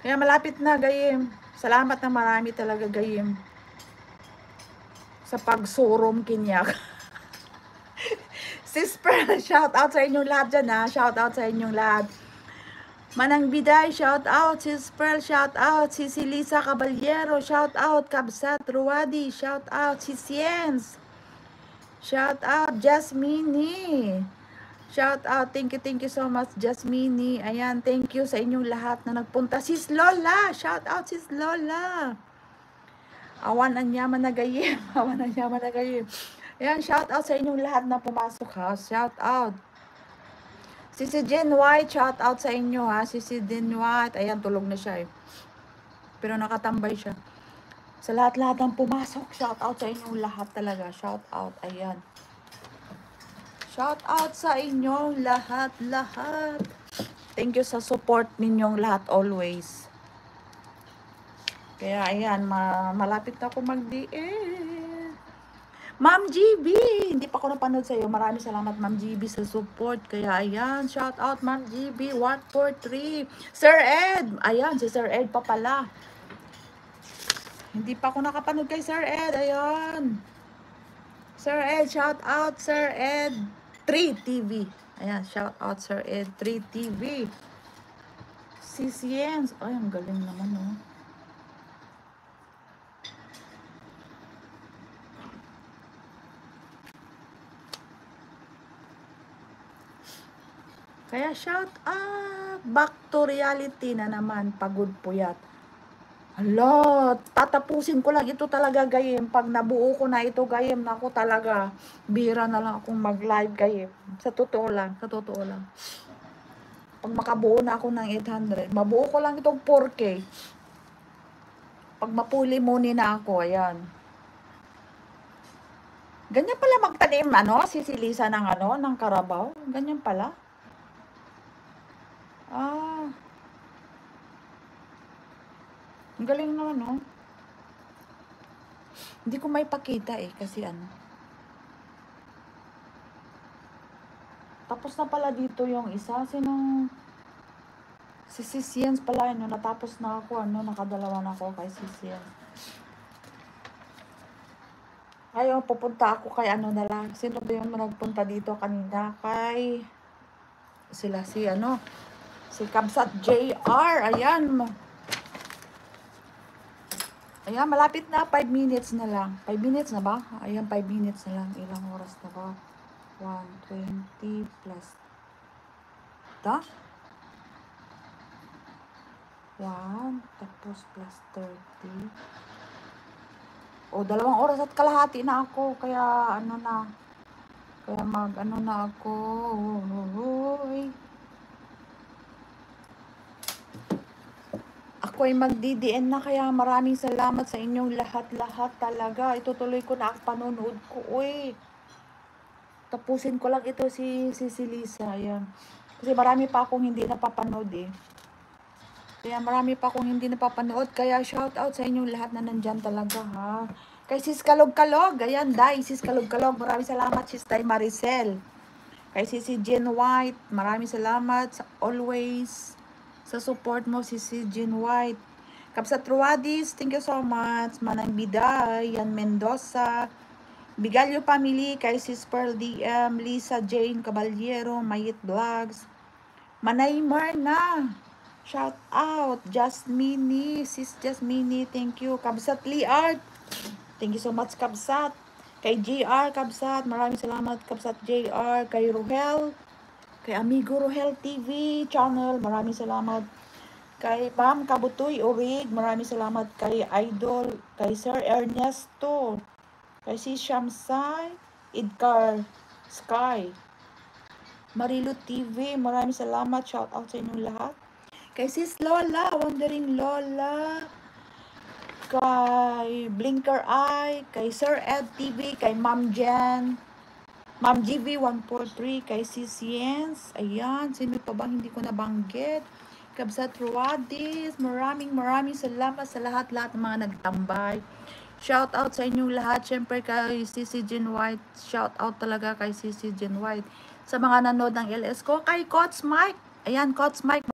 Kaya malapit na, Gayem. Salamat na marami talaga, Gayem. Sa pagsurom kinyak. Sis Pearl, shout out sa inyong lahat dyan ha. Shout out sa inyong lahat. Manang Biday, shout out. Sis Pearl, shout out. Si Lisa Caballero, shout out. Kabsat Ruwadi, shout out. Si Siens, shout out. Jasmine, shout out. Thank you so much, Jasmine. Ayan, thank you sa inyong lahat na nagpunta. Sis Lola, shout out, Sis Lola. Awan ang yaman na Gayem. Awan ang yaman na Gayem. Ayan, shout out sa inyong lahat na pumasok ha. Shout out. Si Jen White, shout out sa inyo ha. Si Jen White, ayan, tulog na siya eh. Pero nakatambay siya. Sa lahat-lahat ng pumasok, shout out sa inyong lahat talaga. Shout out, ayan. Shout out sa inyong lahat-lahat. Thank you sa support ninyong lahat always. Kaya ayan, malapit na ako mag-DM. Ma'am GB, hindi pa ako napanood sa iyo. Maraming salamat Ma'am GB sa support. Kaya ayan, shout out Ma'am GB 143. Sir Ed, ayan si Sir Ed pa pala. Hindi pa ako nakapanood kay Sir Ed, ayan. Sir Ed, shout out Sir Ed 3 TV. Ayan, shout out Sir Ed 3 TV. Si Siens, ay ang galing naman oh. Kaya shout out, back to reality na naman, pagod puyat. Hala, tatapusin ko lang ito talaga Gayem. Pag nabuo ko na ito Gayem, naku talaga, bira na lang akong mag-live Gayem. Sa totoo lang, sa totoo lang. Pag makabuo na ako ng 800, mabuo ko lang itong 4K. Pag mapuli muni na ako, ayan. Ganyan pala magtanim, ano, sisilisa ng ano, ng karabaw. Ganyan pala. Ah. Ang galing naman, no? Hindi ko may pakita eh, kasi ano. Tapos na pala dito yung isa. Sinong... Si Siens pala, no? Natapos na ako, ano, nakadalawa na ako kay Siens. Ayaw, pupunta ako kay ano na lang. Sino ba yung nagpunta dito kanina? Kay... Sila si, ano... Si Kabsat JR, ayan. Ayan, malapit na. 5 minutes na lang. 5 minutes na ba? Ayan, 5 minutes na lang. Ilang oras na ba? 120 plus. Ta? 1, tapos plus 30. O, 2 oras at kalahati na ako. Kaya, ano na. Kaya ano na ako. Uy. Ako ay magdi-DN na, kaya maraming salamat sa inyong lahat-lahat talaga. Itutuloy ko na ang panonood ko. Uy, tapusin ko lang ito si Lisa. Ayan. Kasi marami pa akong hindi napapanood eh. Kaya marami pa akong hindi napapanood. Kaya shout out sa inyong lahat na nandyan talaga ha. Kay Sis Kalog-Kalog. Ayan, Day. Sis Kalog-Kalog. Maraming salamat, Sis Day Maricel. Kay Sis Jen White. Maraming salamat always sa support mo, si Jen White. Kapsat Ruadis, thank you so much. Manang Biday, Yan Mendoza, Bigalyo Family, kay Sis Pearl DM, Lisa Jane Caballero, Mayit Vlogs, Manay Marna, shout out, Jasmine, Sis Jasmine, thank you. Kabsat Lee Art, thank you so much Kabsat. Kay JR Kabsat, maraming salamat Kabsat JR. Kay Rohel, kay Amigo Rohel TV channel, maraming salamat. Kay Ma'am Kabutoy Urig, maraming salamat. Kay Idol, kay Sir Ernesto, kay si Shamsay, Idkar Sky, Marilo TV, maraming salamat. Shout out sa inyong lahat. Kay Sis Lola, Wandering Lola, kay Blinker Eye, kay Sir Ed TV, kay Ma'am Jen, Ma'am GB 143, kay Sis Jens, ayan, sino pa bang hindi ko nabanggit? Kabsat Ruadis, maraming salamat sa lahat-lahat ng mga nagtambay. Shout out sa inyong lahat, syempre kay Sisi Jen White, shout out talaga kay Sisi Jen White. Sa mga nanood ng LS ko, kay Coach Mike, ayan, Coach Mike,